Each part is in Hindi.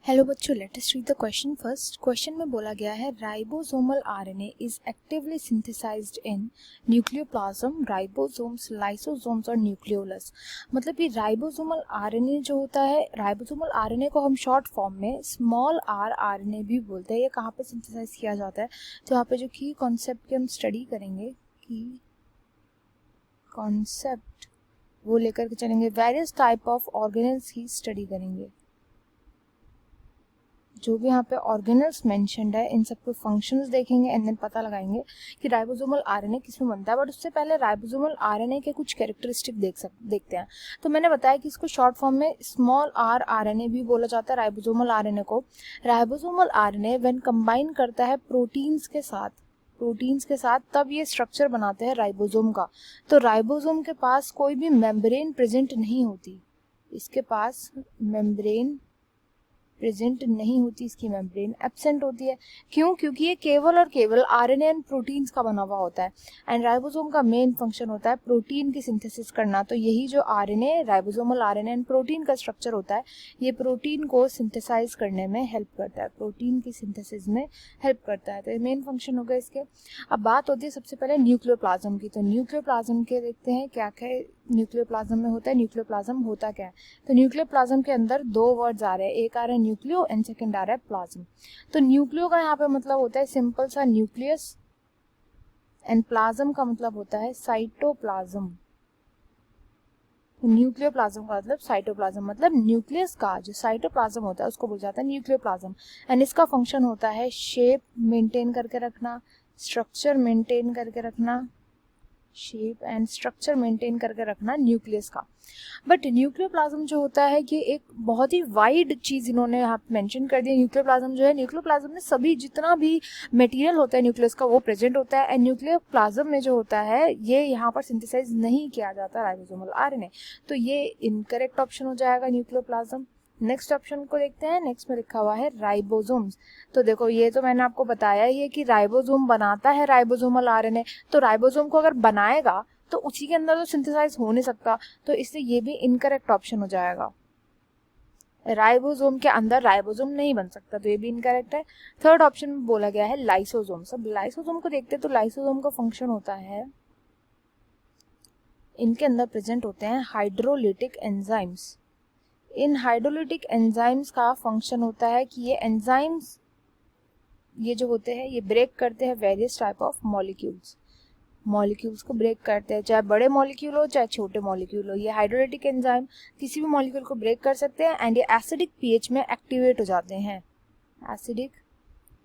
हेलो बच्चों, let us read the question first. Question में बोला गया है ribosomal RNA is actively synthesised in nucleoplasm, ribosomes, lysosomes और न्यूक्लियोलस। मतलब कि राइबोसोमल आरएनए जो होता है, राइबोसोमल आरएनए को हम शॉर्ट फॉर्म में स्मॉल आर आरएनए भी बोलते हैं। ये कहाँ पे सिंथेसाइज किया जाता है? तो यहाँ पे जो की कॉन्सेप्ट की हम स्टडी करेंगे, की कॉन्सेप्ट वो लेकर के चलेंगे, वेरियस टाइप ऑफ ऑर्गेनल्स की स्टडी करेंगे। जो भी यहाँ पे ऑर्गेनल्स मेंशन्ड है इन सबके फंक्शंस देखेंगे एंड देन पता लगाएंगे कि राइबोसोमल आरएनए किसमें बनता है। बट उससे पहले राइबोसोमल आरएनए के कुछ कैरेक्टरिस्टिक देखते हैं। तो मैंने बताया कि इसको शॉर्ट फॉर्म में स्मॉल आर आरएनए भी बोला जाता है राइबोसोमल आरएनए को। राइबोसोमल आरएनए व्हेन कंबाइन करता है प्रोटीन्स के साथ तब ये स्ट्रक्चर बनाते हैं राइबोसोम का। तो राइबोसोम के पास कोई भी मेम्ब्रेन प्रेजेंट नहीं होती, इसके पास मेम्ब्रेन प्रेजेंट नहीं होती, इसकी मेम्ब्रेन एब्सेंट होती है। क्यों? क्योंकि ये केवल और केवल आरएनए एंड प्रोटीन्स का बना हुआ होता है एंड राइबोसोम का मेन फंक्शन होता है प्रोटीन की सिंथेसिस करना। तो यही जो RNA, ribosomal RNA and protein का स्ट्रक्चर होता है, ये प्रोटीन को सिंथेसाइज करने में हेल्प करता है, प्रोटीन की सिंथेसिस में हेल्प करता है। तो ये मेन फंक्शन हो गया इसके। अब बात होती है सबसे पहले न्यूक्लियोप्लाज्म की। तो न्यूक्लियोप्लाज्म के देखते हैं क्या क्या न्यूक्लियोप्लाज्म में होता है। न्यूक्लियोप्लाज्म होता क्या है? तो न्यूक्लियोप्लाज्म के अंदर दो वर्ड्स आ रहे हैं, एक आ रहा है न्यूक्लियो एंड सेकंड आ रहा है प्लाज्म। तो न्यूक्लियो का यहाँ पे मतलब होता है सिंपल सा न्यूक्लियस एंड प्लाज्म का मतलब होता है साइटोप्लाज्म। न्यूक्लियोप्लाज्म का मतलब साइटोप्लाज्म, मतलब न्यूक्लियस का जो साइटोप्लाज्म होता है उसको बोला जाता है न्यूक्लियोप्लाज्म। एंड इसका फंक्शन होता है शेप मेंटेन करके रखना, स्ट्रक्चर मेंटेन करके रखना, शेप एंड स्ट्रक्चर मेंटेन करके रखना न्यूक्लियस का। बट न्यूक्लियोप्लाज्म जो होता है ये एक बहुत ही वाइड चीज इन्होंने यहाँ मेंशन कर दिया। न्यूक्लियोप्लाज्म जो है, न्यूक्लियोप्लाज्म में सभी जितना भी मटेरियल होता है न्यूक्लियस का वो प्रेजेंट होता है। एंड न्यूक्लियोप्लाज्म में जो होता है ये यहाँ पर सिंथेसाइज नहीं किया जाता राइबोसोमल आरएनए। तो ये इनकरेक्ट ऑप्शन हो जाएगा न्यूक्लियोप्लाज्म। नेक्स्ट ऑप्शन को देखते हैं। नेक्स्ट में लिखा हुआ है राइबोसोम्स। तो देखो ये तो मैंने आपको बताया ही है कि राइबोसोम बनाता है राइबोसोमल आरएनए। तो राइबोसोम को अगर बनाएगा तो उसी के अंदर तो सिंथेसाइज हो नहीं सकता, तो इससे ये भी इनकरेक्ट ऑप्शन हो जाएगा। राइबोसोम के अंदर राइबोसोम नहीं बन सकता, तो ये भी इनकरेक्ट है। थर्ड ऑप्शन में बोला गया है लाइसोसोम। सब लाइसोसोम को देखते हैं तो लाइसोसोम का फंक्शन होता है, इनके अंदर प्रेजेंट होते हैं हाइड्रोलिटिक एंजाइम्स। इन हाइड्रोलिटिक एंजाइम्स का फंक्शन होता है कि ये एंजाइम्स ये जो होते हैं ये ब्रेक करते हैं वेरियस टाइप ऑफ मॉलिक्यूल्स को ब्रेक करते हैं, चाहे बड़े मॉलिक्यूल हो चाहे छोटे मॉलिक्यूल हो। ये हाइड्रोलिटिक एंजाइम किसी भी मॉलिक्यूल को ब्रेक कर सकते हैं एंड ये एसिडिक पीएच में एक्टिवेट हो जाते हैं, एसिडिक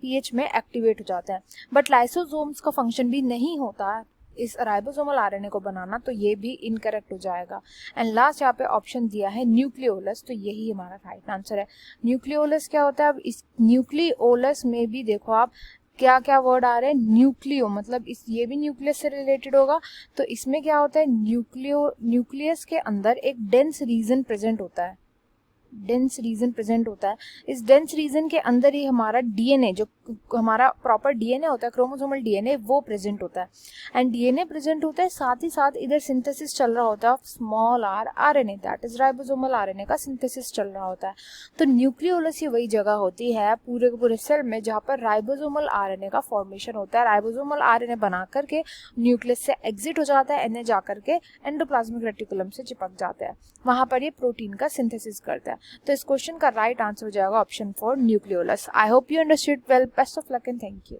पीएच में एक्टिवेट हो जाते हैं। बट लाइसोसोम्स का फंक्शन भी नहीं होता इस राइबोसोमल आरएनए को बनाना, तो ये भी इनकरेक्ट हो जाएगा। एंड लास्ट यहाँ पे ऑप्शन दिया है न्यूक्लियोलस, तो यही हमारा राइट आंसर है। न्यूक्लियोलस क्या होता है? अब इस न्यूक्लियोलस में भी देखो आप क्या क्या वर्ड आ रहे हैं। न्यूक्लियो मतलब इस ये भी न्यूक्लियस से रिलेटेड होगा। तो इसमें क्या होता है, न्यूक्लियस के अंदर एक डेंस रीजन प्रेजेंट होता है, डेंस रीजन प्रेजेंट होता है। इस डेंस रीजन के अंदर ही हमारा डीएनए, जो हमारा प्रॉपर डीएनए होता है, क्रोमोसोमल डीएनए, वो प्रेजेंट होता है। एंड डीएनए प्रेजेंट होता है, साथ ही साथ इधर सिंथेसिस चल रहा होता है small are RNA, that is ribosomal RNA का सिंथेसिस चल रहा होता है। तो न्यूक्लियोलस ही वही जगह होती है पूरे के पूरे सेल में जहाँ पर राइबोसोमल आरएनए का फॉर्मेशन होता है। राइबोसोमल आरएनए बना करके न्यूक्लियस से एग्जिट हो जाता है एंड जाकर के एंडोप्लाज्मिक रेटिकुलम से चिपक जाता है, वहां पर ये प्रोटीन का सिंथेसिस करता है। तो इस क्वेश्चन का राइट आंसर हो जाएगा option 4 nucleolus. I hope you understood well. Best of luck and thank you.